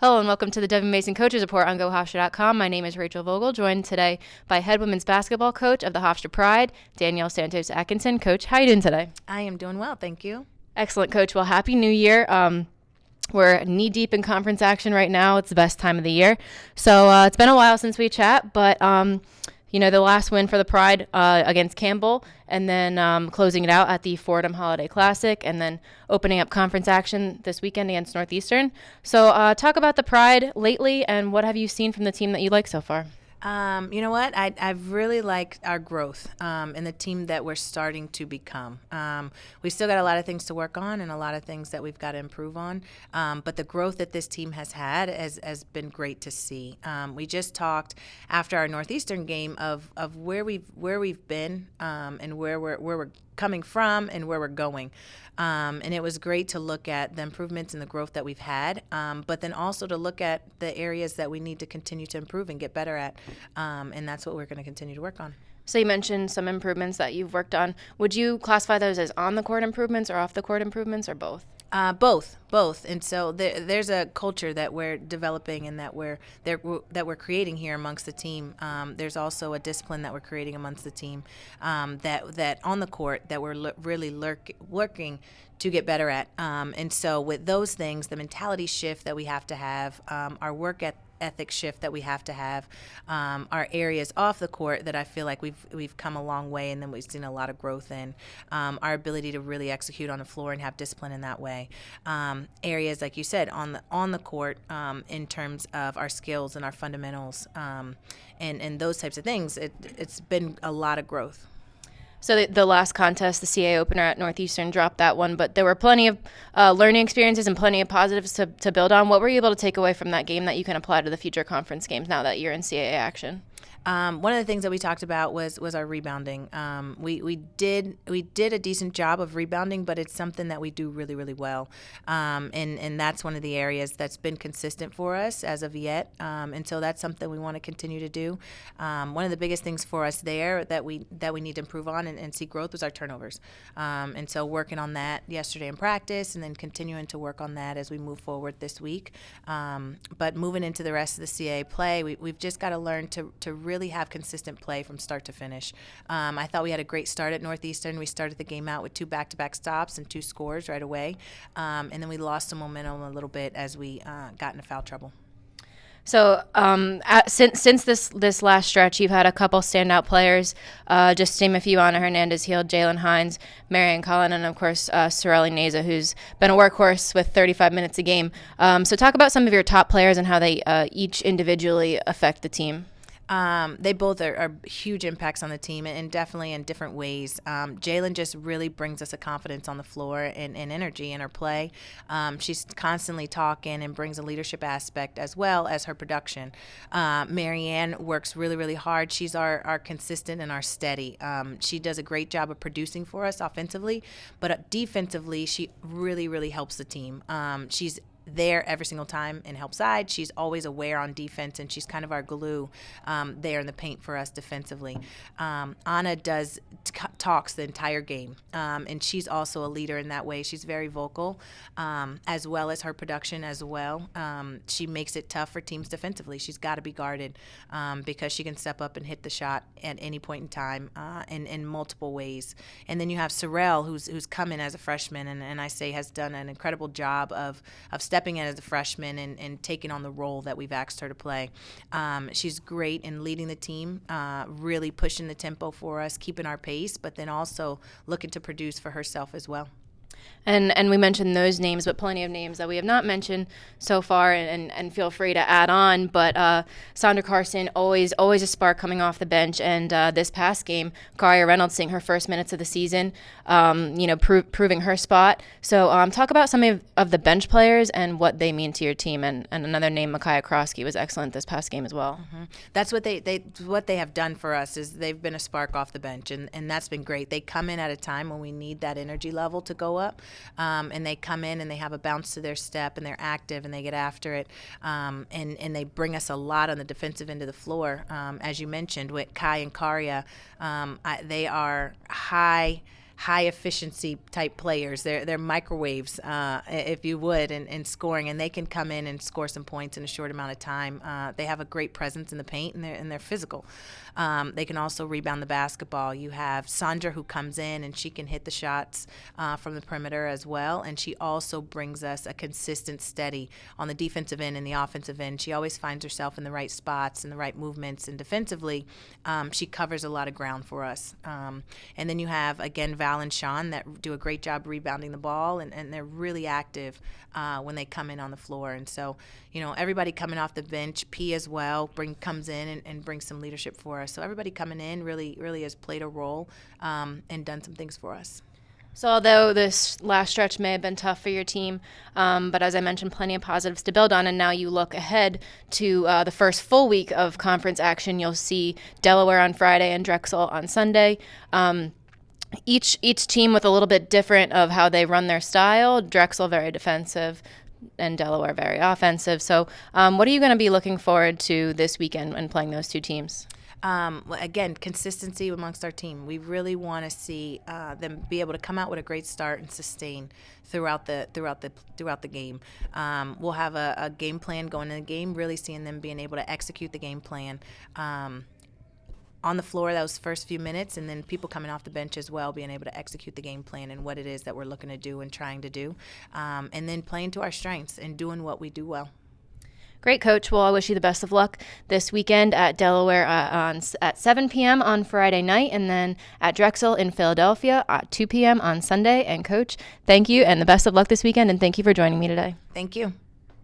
Hello and welcome to the Devin Mason Coaches Report on GoHofstra.com. My name is Rachel Vogel, joined today by head women's basketball coach of the Hofstra Pride, Danielle Santos Atkinson. Coach, how are you doing today? I am doing well, thank you. Excellent, Coach. Well, Happy New Year. We're knee-deep in conference action right now. It's the best time of the year. So it's been a while since we chat, but the last win for the Pride against Campbell, and then closing it out at the Fordham Holiday Classic, and then opening up conference action this weekend against Northeastern. So talk about the Pride lately, and what have you seen from the team that you like so far? You know what? I've really liked our growth and the team that we're starting to become. We've still got a lot of things to work on and a lot of things that we've got to improve on. But the growth that this team has had has been great to see. We just talked after our Northeastern game of where we've been and where we're coming from and where we're going. And it was great to look at the improvements and the growth that we've had, but then also to look at the areas that we need to continue to improve and get better at. And that's what we're going to continue to work on. So you mentioned some improvements that you've worked on. Would you classify those as on-the-court improvements or off-the-court improvements, or both? Both. And so there's a culture that we're developing and that we're creating here amongst the team. There's also a discipline that we're creating amongst the team that on the court that we're really working to get better at. And so with those things, the mentality shift that we have to have, our work ethic shift that we have to have, are areas off the court that I feel like we've come a long way, and then we've seen a lot of growth in our ability to really execute on the floor and have discipline in that way. Areas like you said on the court, in terms of our skills and our fundamentals, and those types of things. It's been a lot of growth. So the last contest, the CA opener at Northeastern, dropped that one, but there were plenty of learning experiences and plenty of positives to build on. What were you able to take away from that game that you can apply to the future conference games now that you're in CAA action? One of the things that we talked about was our rebounding. We did a decent job of rebounding, but it's something that we do really, really well. And that's one of the areas that's been consistent for us as of yet. And so that's something we want to continue to do. One of the biggest things for us there that we need to improve on and see growth was our turnovers. And so working on that yesterday in practice, and then continuing to work on that as we move forward this week. But moving into the rest of the CAA play, we've just got to learn to really have consistent play from start to finish. I thought we had a great start at Northeastern. We started the game out with 2 back-to-back stops and 2 scores right away. And then we lost some momentum a little bit as we got into foul trouble. So since this last stretch, you've had a couple standout players. Just to name a few: Anna Hernandez-Heald, Jalen Hines, Marianne Collin, and of course Sorelli Neza, who's been a workhorse with 35 minutes a game. So talk about some of your top players and how they each individually affect the team. They both are huge impacts on the team, and definitely in different ways. Jalen just really brings us a confidence on the floor and energy in her play. She's constantly talking and brings a leadership aspect as well as her production. Marianne works really, really hard. She's our consistent and our steady. She does a great job of producing for us offensively, but defensively, she really, really helps the team. She's there every single time and help side. She's always aware on defense, and she's kind of our glue there in the paint for us defensively. Anna talks the entire game, and she's also a leader in that way. She's very vocal, as well as her production as well. She makes it tough for teams defensively. She's got to be guarded because she can step up and hit the shot at any point in time in multiple ways. And then you have Sorel, who's come in as a freshman, and I say has done an incredible job of stepping in as a freshman and taking on the role that we've asked her to play. She's great in leading the team, really pushing the tempo for us, keeping our pace, but then also looking to produce for herself as well. And we mentioned those names, but plenty of names that we have not mentioned so far, and feel free to add on. But Sandra Carson, always a spark coming off the bench. And this past game, Karia Reynolds seeing her first minutes of the season, proving her spot. So talk about some of the bench players and what they mean to your team. And another name, Micaiah Krosky, was excellent this past game as well. Mm-hmm. That's what they have done for us, is they've been a spark off the bench, and that's been great. They come in at a time when we need that energy level to go up. And they come in and they have a bounce to their step, and they're active and they get after it, and they bring us a lot on the defensive end of the floor. As you mentioned, with Kai and Karia, they are high high efficiency type players. They're microwaves, if you would, in scoring, and they can come in and score some points in a short amount of time. They have a great presence in the paint, and they're physical. They can also rebound the basketball. You have Sandra, who comes in and she can hit the shots from the perimeter as well, and she also brings us a consistent steady on the defensive end and the offensive end. She always finds herself in the right spots and the right movements, and defensively she covers a lot of ground for us. And then you have, again, Val and Sean that do a great job rebounding the ball, and they're really active when they come in on the floor. And so, everybody coming off the bench, P as well, comes in and brings some leadership for us. So everybody coming in really has played a role and done some things for us. So although this last stretch may have been tough for your team, but as I mentioned, plenty of positives to build on, and now you look ahead to the first full week of conference action. You'll see Delaware on Friday and Drexel on Sunday. Each team with a little bit different of how they run their style. Drexel very defensive and Delaware very offensive. So what are you going to be looking forward to this weekend when playing those two teams? Again, consistency amongst our team. We really want to see them be able to come out with a great start and sustain throughout the game. We'll have a game plan going in the game, really seeing them being able to execute the game plan on the floor those first few minutes, and then people coming off the bench as well, being able to execute the game plan and what it is that we're looking to do and trying to do, and then playing to our strengths and doing what we do well. Great, Coach. Well, I wish you the best of luck this weekend at Delaware at 7 p.m. on Friday night, and then at Drexel in Philadelphia at 2 p.m. on Sunday. And, Coach, thank you, and the best of luck this weekend, and thank you for joining me today. Thank you.